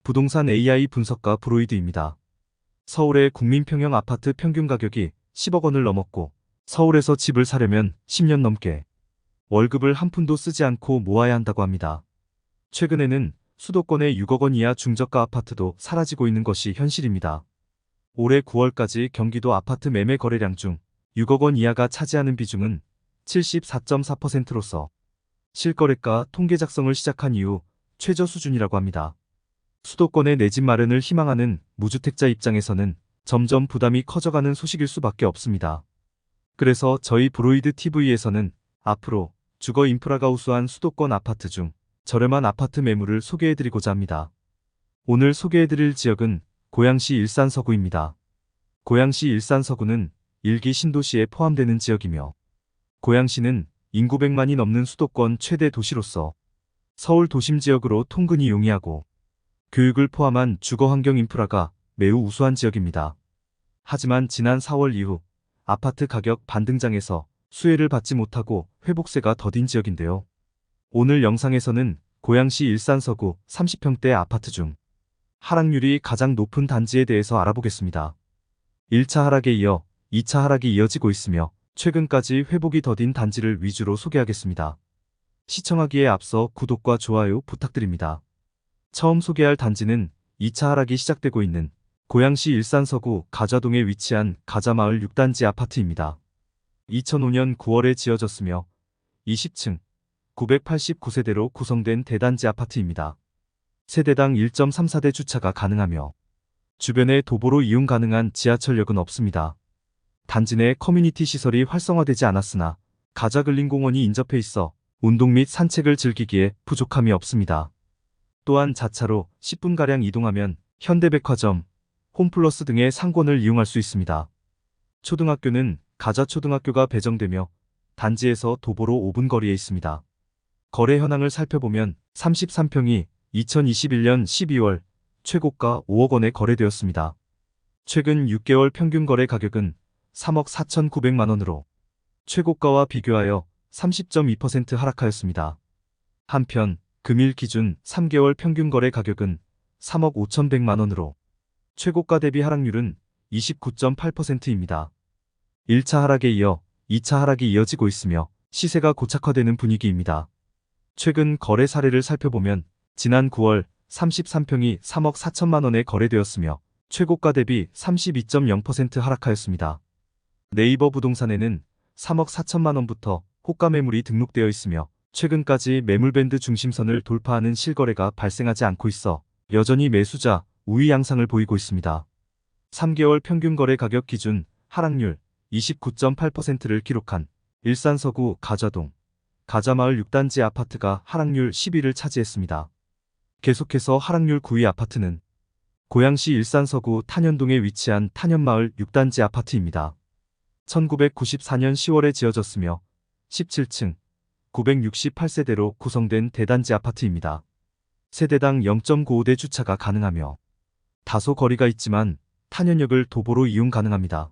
부동산 AI 분석가 브로이드입니다. 서울의 국민평형 아파트 평균 가격이 10억 원을 넘었고, 서울에서 집을 사려면 10년 넘게 월급을 한 푼도 쓰지 않고 모아야 한다고 합니다. 최근에는 수도권의 6억 원 이하 중저가 아파트도 사라지고 있는 것이 현실입니다. 올해 9월까지 경기도 아파트 매매 거래량 중 6억 원 이하가 차지하는 비중은 74.4%로서 실거래가 통계 작성을 시작한 이후 최저 수준이라고 합니다. 수도권의 내 집 마련을 희망하는 무주택자 입장에서는 점점 부담이 커져가는 소식일 수밖에 없습니다. 그래서 저희 브로이드 TV에서는 앞으로 주거 인프라가 우수한 수도권 아파트 중 저렴한 아파트 매물을 소개해드리고자 합니다. 오늘 소개해드릴 지역은 고양시 일산서구입니다. 고양시 일산서구는 1기 신도시에 포함되는 지역이며, 고양시는 인구 100만이 넘는 수도권 최대 도시로서 서울 도심 지역으로 통근이 용이하고 교육을 포함한 주거 환경 인프라가 매우 우수한 지역입니다. 하지만 지난 4월 이후 아파트 가격 반등장에서 수혜를 받지 못하고 회복세가 더딘 지역인데요. 오늘 영상에서는 고양시 일산서구 30평대 아파트 중 하락률이 가장 높은 단지에 대해서 알아보겠습니다. 1차 하락에 이어 2차 하락이 이어지고 있으며 최근까지 회복이 더딘 단지를 위주로 소개하겠습니다. 시청하기에 앞서 구독과 좋아요 부탁드립니다. 처음 소개할 단지는 2차 하락이 시작되고 있는 고양시 일산서구 가좌동에 위치한 가자마을 6단지 아파트입니다. 2005년 9월에 지어졌으며 20층 989세대로 구성된 대단지 아파트입니다. 세대당 1.34대 주차가 가능하며 주변에 도보로 이용 가능한 지하철역은 없습니다. 단지 내 커뮤니티 시설이 활성화되지 않았으나 가자근린공원이 인접해 있어 운동 및 산책을 즐기기에 부족함이 없습니다. 또한 자차로 10분가량 이동하면 현대백화점, 홈플러스 등의 상권을 이용할 수 있습니다. 초등학교는 가자초등학교가 배정되며 단지에서 도보로 5분 거리에 있습니다. 거래 현황을 살펴보면 33평이 2021년 12월 최고가 5억 원에 거래되었습니다. 최근 6개월 평균 거래 가격은 3억 4,900만 원으로 최고가와 비교하여 30.2% 하락하였습니다. 한편 금일 기준 3개월 평균 거래 가격은 3억 5,100만 원으로 최고가 대비 하락률은 29.8%입니다. 1차 하락에 이어 2차 하락이 이어지고 있으며 시세가 고착화되는 분위기입니다. 최근 거래 사례를 살펴보면 지난 9월 33평이 3억 4천만 원에 거래되었으며 최고가 대비 32.0% 하락하였습니다. 네이버 부동산에는 3억 4천만 원부터 호가 매물이 등록되어 있으며 최근까지 매물밴드 중심선을 돌파하는 실거래가 발생하지 않고 있어 여전히 매수자 우위 양상을 보이고 있습니다. 3개월 평균 거래 가격 기준 하락률 29.8%를 기록한 일산서구 가좌동 가자마을 6단지 아파트가 하락률 10위를 차지했습니다. 계속해서 하락률 9위 아파트는 고양시 일산서구 탄현동에 위치한 탄현마을 6단지 아파트입니다. 1994년 10월에 지어졌으며 17층 968세대로 구성된 대단지 아파트입니다. 세대당 0.95대 주차가 가능하며 다소 거리가 있지만 탄현역을 도보로 이용 가능합니다.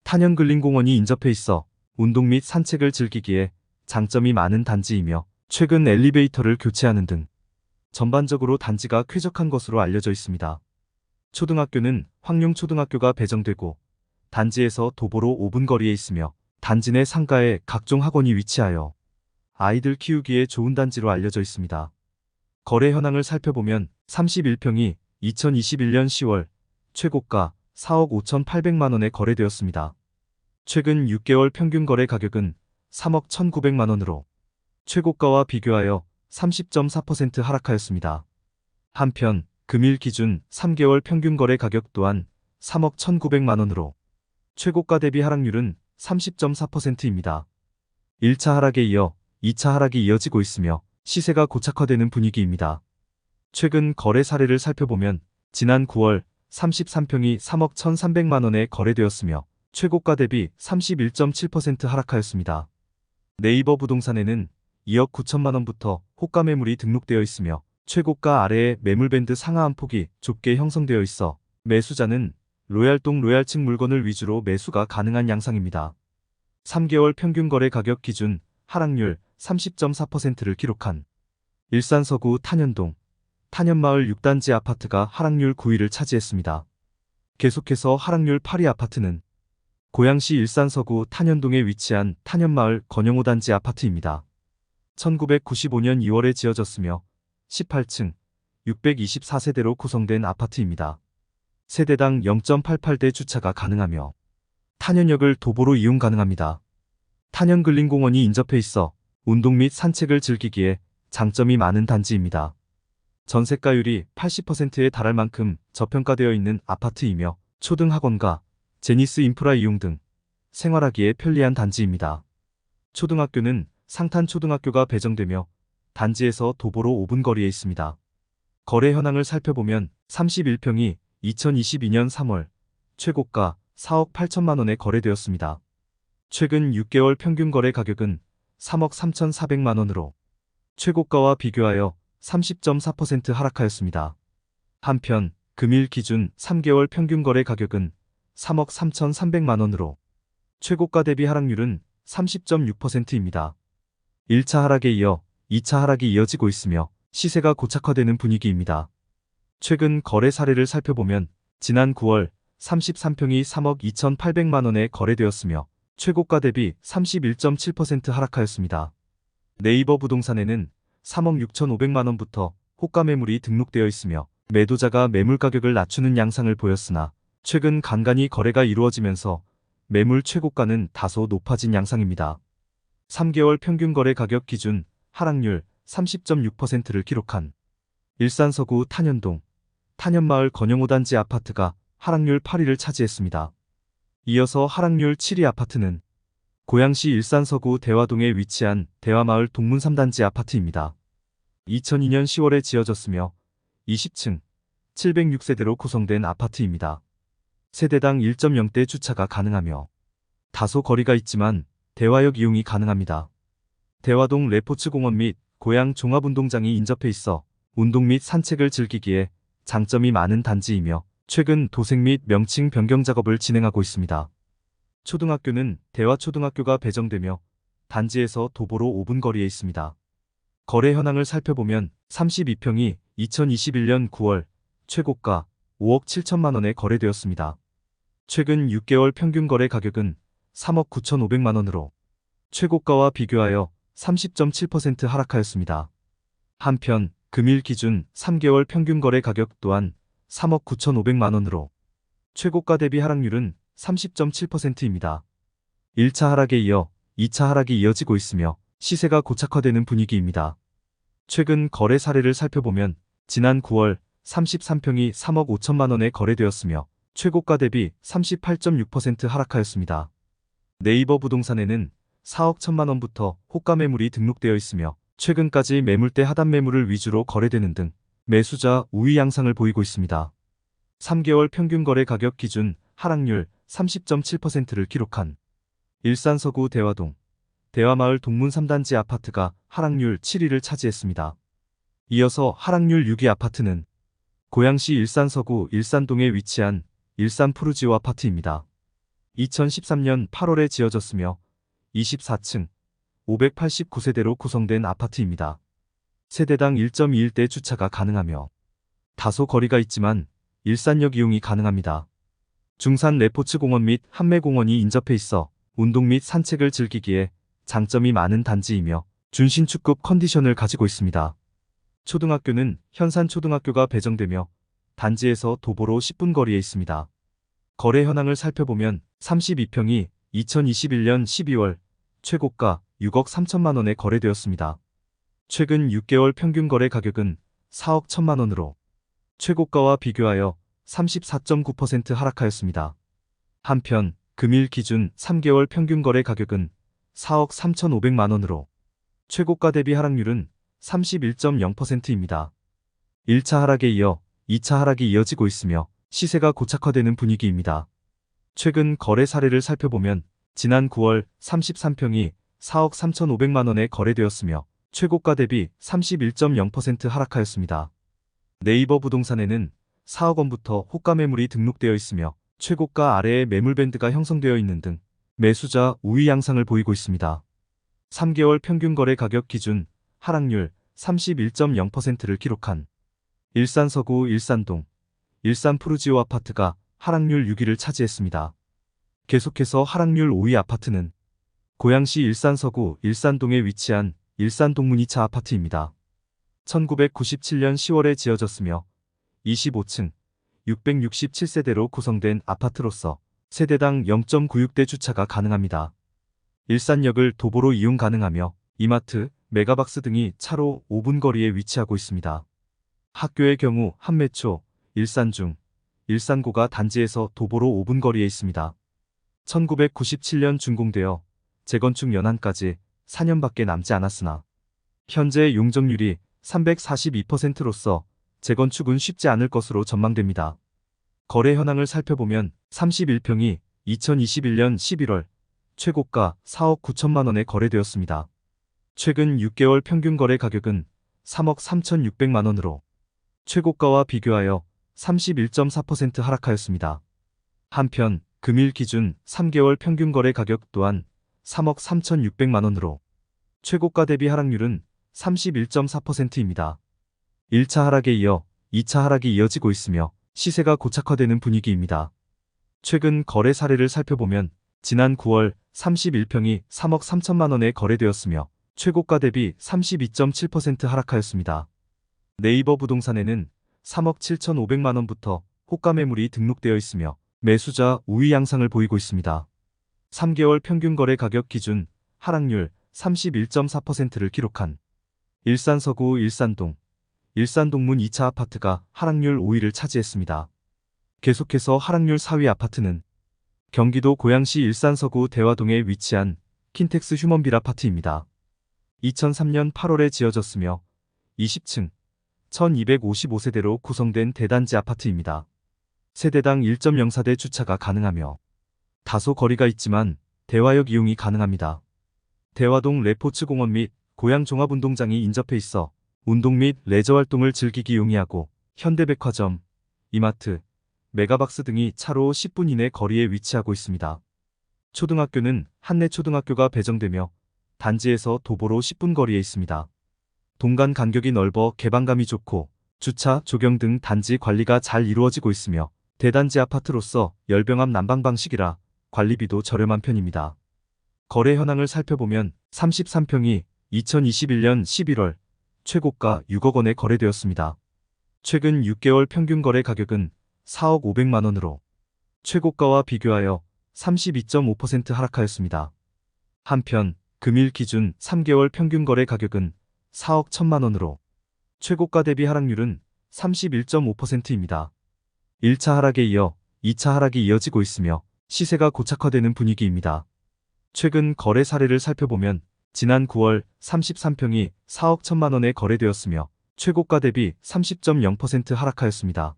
탄현근린공원이 인접해 있어 운동 및 산책을 즐기기에 장점이 많은 단지이며 최근 엘리베이터를 교체하는 등 전반적으로 단지가 쾌적한 것으로 알려져 있습니다. 초등학교는 황룡초등학교가 배정되고 단지에서 도보로 5분 거리에 있으며 단지 내 상가에 각종 학원이 위치하여 아이들 키우기에 좋은 단지로 알려져 있습니다. 거래 현황을 살펴보면 31평이 2021년 10월 최고가 4억 5,800만 원에 거래되었습니다. 최근 6개월 평균 거래 가격은 3억 1,900만 원으로 최고가와 비교하여 30.4% 하락하였습니다. 한편 금일 기준 3개월 평균 거래 가격 또한 3억 1,900만 원으로 최고가 대비 하락률은 30.4%입니다. 1차 하락에 이어 2차 하락이 이어지고 있으며 시세가 고착화되는 분위기입니다. 최근 거래 사례를 살펴보면 지난 9월 33평이 3억 1,300만 원에 거래되었으며 최고가 대비 31.7% 하락하였습니다. 네이버 부동산에는 2억 9천만 원부터 호가 매물이 등록되어 있으며 최고가 아래에 매물밴드 상하한 폭이 좁게 형성되어 있어 매수자는 로얄동 로얄층 물건을 위주로 매수가 가능한 양상입니다. 3개월 평균 거래 가격 기준 하락률 30.4%를 기록한 일산서구 탄현동 탄현마을 6단지 아파트가 하락률 9위를 차지했습니다. 계속해서 하락률 8위 아파트는 고양시 일산서구 탄현동에 위치한 탄현마을 건영 5단지 아파트입니다. 1995년 2월에 지어졌으며 18층 624세대로 구성된 아파트입니다. 세대당 0.88대 주차가 가능하며 탄현역을 도보로 이용 가능합니다. 탄현근린공원이 인접해 있어 운동 및 산책을 즐기기에 장점이 많은 단지입니다. 전세가율이 80%에 달할 만큼 저평가되어 있는 아파트이며 초등학원과 제니스 인프라 이용 등 생활하기에 편리한 단지입니다. 초등학교는 상탄초등학교가 배정되며 단지에서 도보로 5분 거리에 있습니다. 거래 현황을 살펴보면 31평이 2022년 3월 최고가 4억 8천만 원에 거래되었습니다. 최근 6개월 평균 거래 가격은 3억 3,400만 원으로 최고가와 비교하여 30.4% 하락하였습니다. 한편 금일 기준 3개월 평균 거래 가격은 3억 3,300만 원으로 최고가 대비 하락률은 30.6%입니다. 1차 하락에 이어 2차 하락이 이어지고 있으며 시세가 고착화되는 분위기입니다. 최근 거래 사례를 살펴보면 지난 9월 33평이 3억 2,800만 원에 거래되었으며 최고가 대비 31.7% 하락하였습니다. 네이버 부동산에는 3억 6,500만 원부터 호가 매물이 등록되어 있으며 매도자가 매물 가격을 낮추는 양상을 보였으나 최근 간간히 거래가 이루어지면서 매물 최고가는 다소 높아진 양상입니다. 3개월 평균 거래 가격 기준 하락률 30.6%를 기록한 일산서구 탄현동, 탄현마을 건영 5단지 아파트가 하락률 8위를 차지했습니다. 이어서 하락률 7위 아파트는 고양시 일산서구 대화동에 위치한 대화마을 동문 3단지 아파트입니다. 2002년 10월에 지어졌으며 20층 706세대로 구성된 아파트입니다. 세대당 1.0대 주차가 가능하며 다소 거리가 있지만 대화역 이용이 가능합니다. 대화동 레포츠 공원 및 고양 종합운동장이 인접해 있어 운동 및 산책을 즐기기에 장점이 많은 단지이며 최근 도색 및 명칭 변경 작업을 진행하고 있습니다. 초등학교는 대화초등학교가 배정되며 단지에서 도보로 5분 거리에 있습니다. 거래 현황을 살펴보면 32평이 2021년 9월 최고가 5억 7천만 원에 거래되었습니다. 최근 6개월 평균 거래 가격은 3억 9,500만 원으로 최고가와 비교하여 30.7% 하락하였습니다. 한편 금일 기준 3개월 평균 거래 가격 또한 3억 9,500만 원으로 최고가 대비 하락률은 30.7%입니다. 1차 하락에 이어 2차 하락이 이어지고 있으며 시세가 고착화되는 분위기입니다. 최근 거래 사례를 살펴보면 지난 9월 33평이 3억 5천만 원에 거래되었으며 최고가 대비 38.6% 하락하였습니다. 네이버 부동산에는 4억 1천만 원부터 호가 매물이 등록되어 있으며 최근까지 매물대 하단 매물을 위주로 거래되는 등 매수자 우위 양상을 보이고 있습니다. 3개월 평균 거래 가격 기준 하락률 30.7%를 기록한 일산서구 대화동, 대화마을 동문 3단지 아파트가 하락률 7위를 차지했습니다. 이어서 하락률 6위 아파트는 고양시 일산서구 일산동에 위치한 일산푸르지오 아파트입니다. 2013년 8월에 지어졌으며 24층 589세대로 구성된 아파트입니다. 세대당 1.21대 주차가 가능하며 다소 거리가 있지만 일산역 이용이 가능합니다. 중산 레포츠 공원 및 한매공원이 인접해 있어 운동 및 산책을 즐기기에 장점이 많은 단지이며 준신축급 컨디션을 가지고 있습니다. 초등학교는 현산초등학교가 배정되며 단지에서 도보로 10분 거리에 있습니다. 거래 현황을 살펴보면 32평이 2021년 12월 최고가 6억 3천만 원에 거래되었습니다. 최근 6개월 평균 거래 가격은 4억 1천만 원으로 최고가와 비교하여 34.9% 하락하였습니다. 한편 금일 기준 3개월 평균 거래 가격은 4억 3,500만 원으로 최고가 대비 하락률은 31.0%입니다. 1차 하락에 이어 2차 하락이 이어지고 있으며 시세가 고착화되는 분위기입니다. 최근 거래 사례를 살펴보면 지난 9월 33평이 4억 3,500만 원에 거래되었으며 최고가 대비 31.0% 하락하였습니다. 네이버 부동산에는 4억 원부터 호가 매물이 등록되어 있으며 최고가 아래에 매물 밴드가 형성되어 있는 등 매수자 우위 양상을 보이고 있습니다. 3개월 평균 거래 가격 기준 하락률 31.0%를 기록한 일산 서구 일산동, 일산 푸르지오 아파트가 하락률 6위를 차지했습니다. 계속해서 하락률 5위 아파트는 고양시 일산 서구 일산동에 위치한 일산 동문 2차 아파트입니다. 1997년 10월에 지어졌으며 25층 667세대로 구성된 아파트로서 세대당 0.96대 주차가 가능합니다. 일산역을 도보로 이용 가능하며 이마트, 메가박스 등이 차로 5분 거리에 위치하고 있습니다. 학교의 경우 한매초, 일산중, 일산고가 단지에서 도보로 5분 거리에 있습니다. 1997년 준공되어 재건축 연한까지 4년밖에 남지 않았으나 현재 용적률이 342%로서 재건축은 쉽지 않을 것으로 전망됩니다. 거래 현황을 살펴보면 31평이 2021년 11월 최고가 4억 9천만 원에 거래되었습니다. 최근 6개월 평균 거래 가격은 3억 3,600만 원으로 최고가와 비교하여 31.4% 하락하였습니다. 한편 금일 기준 3개월 평균 거래 가격 또한 3억 3,600만 원으로 최고가 대비 하락률은 31.4%입니다. 1차 하락에 이어 2차 하락이 이어지고 있으며 시세가 고착화되는 분위기입니다. 최근 거래 사례를 살펴보면 지난 9월 31평이 3억 3천만 원에 거래되었으며 최고가 대비 32.7% 하락하였습니다. 네이버 부동산에는 3억 7,500만 원부터 호가 매물이 등록되어 있으며 매수자 우위 양상을 보이고 있습니다. 3개월 평균 거래 가격 기준 하락률 31.4%를 기록한 일산 서구 일산동, 일산동문 2차 아파트가 하락률 5위를 차지했습니다. 계속해서 하락률 4위 아파트는 경기도 고양시 일산 서구 대화동에 위치한 킨텍스 휴먼빌 아파트입니다. 2003년 8월에 지어졌으며 20층 1255세대로 구성된 대단지 아파트입니다. 세대당 1.04대 주차가 가능하며 다소 거리가 있지만 대화역 이용이 가능합니다. 대화동 레포츠 공원 및 고양 종합운동장이 인접해 있어 운동 및 레저 활동을 즐기기 용이하고 현대백화점, 이마트, 메가박스 등이 차로 10분 이내 거리에 위치하고 있습니다. 초등학교는 한내초등학교가 배정되며 단지에서 도보로 10분 거리에 있습니다. 동간 간격이 넓어 개방감이 좋고 주차, 조경 등 단지 관리가 잘 이루어지고 있으며 대단지 아파트로서 열병합 난방 방식이라 관리비도 저렴한 편입니다. 거래 현황을 살펴보면 33평이 2021년 11월 최고가 6억 원에 거래되었습니다. 최근 6개월 평균 거래 가격은 4억 500만 원으로 최고가와 비교하여 32.5% 하락하였습니다. 한편 금일 기준 3개월 평균 거래 가격은 4억 1천만 원으로 최고가 대비 하락률은 31.5%입니다. 1차 하락에 이어 2차 하락이 이어지고 있으며 시세가 고착화되는 분위기입니다. 최근 거래 사례를 살펴보면 지난 9월 33평이 4억 1천만 원에 거래되었으며 최고가 대비 30.0% 하락하였습니다.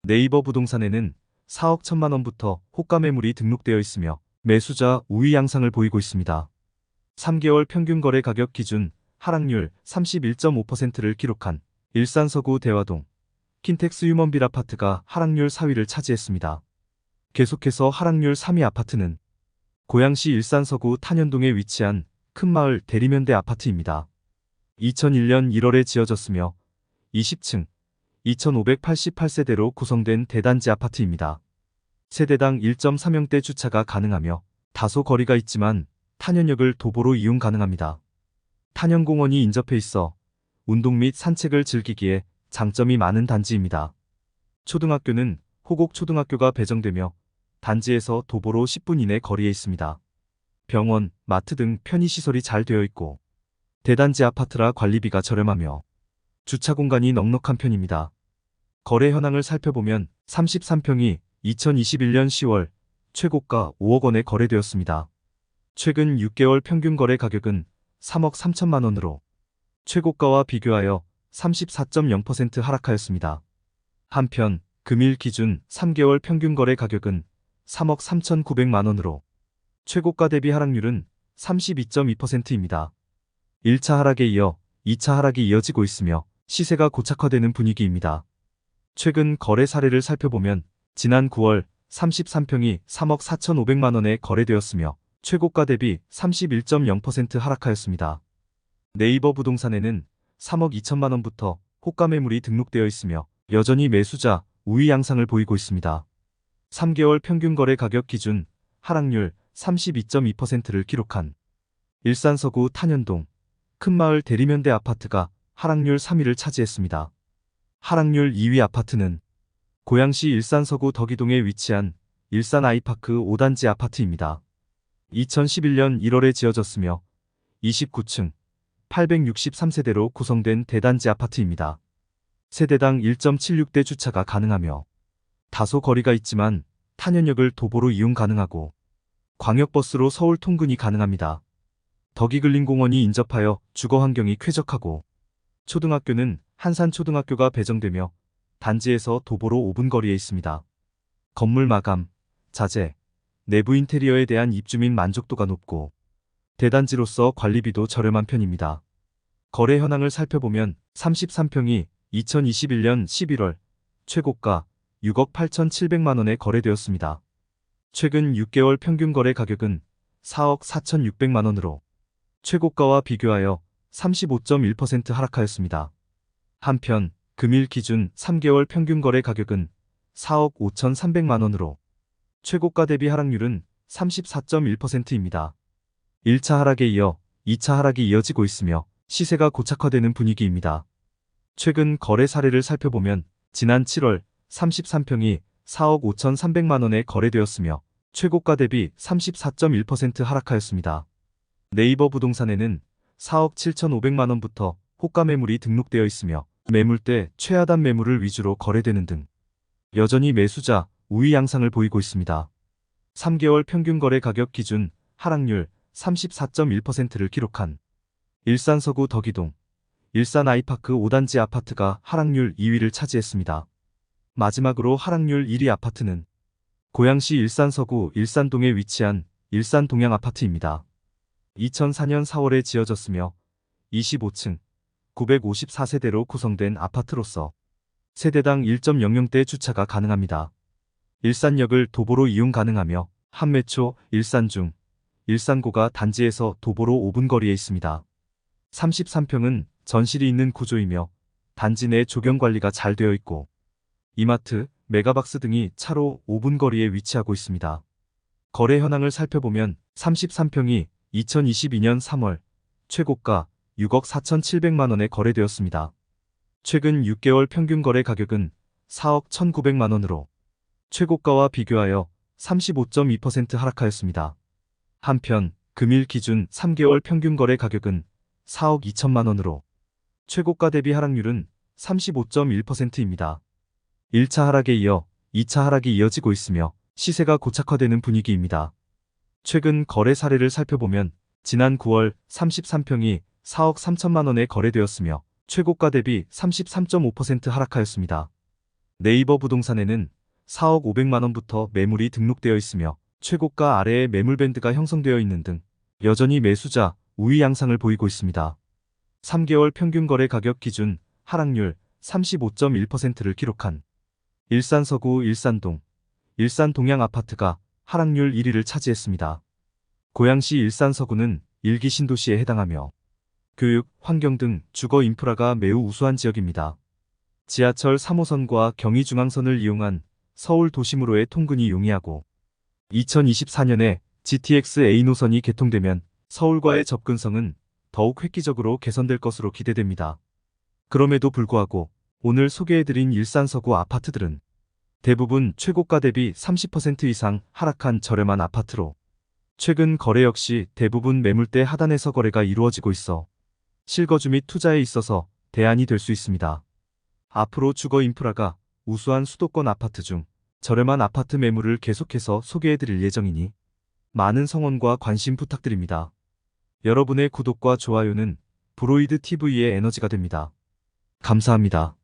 네이버 부동산에는 4억 1천만 원부터 호가 매물이 등록되어 있으며 매수자 우위 양상을 보이고 있습니다. 3개월 평균 거래 가격 기준 하락률 31.5%를 기록한 일산 서구 대화동, 킨텍스 휴먼빌 아파트가 하락률 4위를 차지했습니다. 계속해서 하락률 3위 아파트는 고양시 일산 서구 탄현동에 위치한 큰마을 대리면대 아파트입니다. 2001년 1월에 지어졌으며 20층 2588세대로 구성된 대단지 아파트입니다. 세대당 1.3형대 주차가 가능하며 다소 거리가 있지만 탄현역을 도보로 이용 가능합니다. 탄현공원이 인접해 있어 운동 및 산책을 즐기기에 장점이 많은 단지입니다. 초등학교는 호곡초등학교가 배정되며 단지에서 도보로 10분 이내 거리에 있습니다. 병원, 마트 등 편의시설이 잘 되어 있고 대단지 아파트라 관리비가 저렴하며 주차 공간이 넉넉한 편입니다. 거래 현황을 살펴보면 33평이 2021년 10월 최고가 5억 원에 거래되었습니다. 최근 6개월 평균 거래 가격은 3억 3천만 원으로 최고가와 비교하여 34.0% 하락하였습니다. 한편 금일 기준 3개월 평균 거래 가격은 3억 3,900만 원으로 최고가 대비 하락률은 32.2%입니다. 1차 하락에 이어 2차 하락이 이어지고 있으며 시세가 고착화되는 분위기입니다. 최근 거래 사례를 살펴보면 지난 9월 33평이 3억 4,500만 원에 거래되었으며 최고가 대비 31.0% 하락하였습니다. 네이버 부동산에는 3억 2천만 원부터 호가 매물이 등록되어 있으며 여전히 매수자 우위 양상을 보이고 있습니다. 3개월 평균 거래 가격 기준 하락률 32.2%를 기록한 일산 서구 탄현동 큰마을 대리면대 아파트가 하락률 3위를 차지했습니다. 하락률 2위 아파트는 고양시 일산 서구 덕이동에 위치한 일산 아이파크 5단지 아파트입니다. 2011년 1월에 지어졌으며 29층 863세대로 구성된 대단지 아파트입니다. 세대당 1.76대 주차가 가능하며 다소 거리가 있지만 탄현역을 도보로 이용 가능하고 광역버스로 서울 통근이 가능합니다. 덕이글린공원이 인접하여 주거 환경이 쾌적하고 초등학교는 한산초등학교가 배정되며 단지에서 도보로 5분 거리에 있습니다. 건물 마감, 자재, 내부 인테리어에 대한 입주민 만족도가 높고 대단지로서 관리비도 저렴한 편입니다. 거래 현황을 살펴보면 33평이 2021년 11월 최고가 6억 8,700만 원에 거래되었습니다. 최근 6개월 평균 거래 가격은 4억 4,600만 원으로 최고가와 비교하여 35.1% 하락하였습니다. 한편 금일 기준 3개월 평균 거래 가격은 4억 5,300만 원으로 최고가 대비 하락률은 34.1%입니다. 1차 하락에 이어 2차 하락이 이어지고 있으며 시세가 고착화되는 분위기입니다. 최근 거래 사례를 살펴보면 지난 7월 33평이 4억 5,300만 원에 거래되었으며 최고가 대비 34.1% 하락하였습니다. 네이버 부동산에는 4억 7,500만 원부터 호가 매물이 등록되어 있으며 매물대 최하단 매물을 위주로 거래되는 등 여전히 매수자 우위 양상을 보이고 있습니다. 3개월 평균 거래 가격 기준 하락률 34.1%를 기록한 일산 서구 덕이동 일산 아이파크 5단지 아파트가 하락률 2위를 차지했습니다. 마지막으로 하락률 1위 아파트는 고양시 일산 서구 일산동에 위치한 일산 동양 아파트입니다. 2004년 4월에 지어졌으며 25층 954세대로 구성된 아파트로서 세대당 1.00대 주차가 가능합니다. 일산역을 도보로 이용 가능하며 한매초, 일산중, 일산고가 단지에서 도보로 5분 거리에 있습니다. 33평은 전실이 있는 구조이며 단지 내 조경 관리가 잘 되어 있고 이마트, 메가박스 등이 차로 5분 거리에 위치하고 있습니다. 거래 현황을 살펴보면 33평이 2022년 3월 최고가 6억 4,700만 원에 거래되었습니다. 최근 6개월 평균 거래 가격은 4억 1,900만 원으로 최고가와 비교하여 35.2% 하락하였습니다. 한편 금일 기준 3개월 평균 거래 가격은 4억 2천만 원으로 최고가 대비 하락률은 35.1%입니다. 1차 하락에 이어 2차 하락이 이어지고 있으며 시세가 고착화되는 분위기입니다. 최근 거래 사례를 살펴보면 지난 9월 33평이 4억 3천만 원에 거래되었으며 최고가 대비 33.5% 하락하였습니다. 네이버 부동산에는 4억 500만 원부터 매물이 등록되어 있으며 최고가 아래에 매물 밴드가 형성되어 있는 등 여전히 매수자 우위 양상을 보이고 있습니다. 3개월 평균 거래 가격 기준 하락률 35.1%를 기록한 일산 서구 일산동, 일산 동양 아파트가 하락률 1위를 차지했습니다. 고양시 일산 서구는 1기 신도시에 해당하며 교육, 환경 등 주거 인프라가 매우 우수한 지역입니다. 지하철 3호선과 경의중앙선을 이용한 서울 도심으로의 통근이 용이하고 2024년에 GTX A 노선이 개통되면 서울과의 접근성은 더욱 획기적으로 개선될 것으로 기대됩니다. 그럼에도 불구하고 오늘 소개해드린 일산 서구 아파트들은 대부분 최고가 대비 30% 이상 하락한 저렴한 아파트로 최근 거래 역시 대부분 매물대 하단에서 거래가 이루어지고 있어 실거주 및 투자에 있어서 대안이 될 수 있습니다. 앞으로 주거 인프라가 우수한 수도권 아파트 중 저렴한 아파트 매물을 계속해서 소개해드릴 예정이니 많은 성원과 관심 부탁드립니다. 여러분의 구독과 좋아요는 브로이드 TV의 에너지가 됩니다. 감사합니다.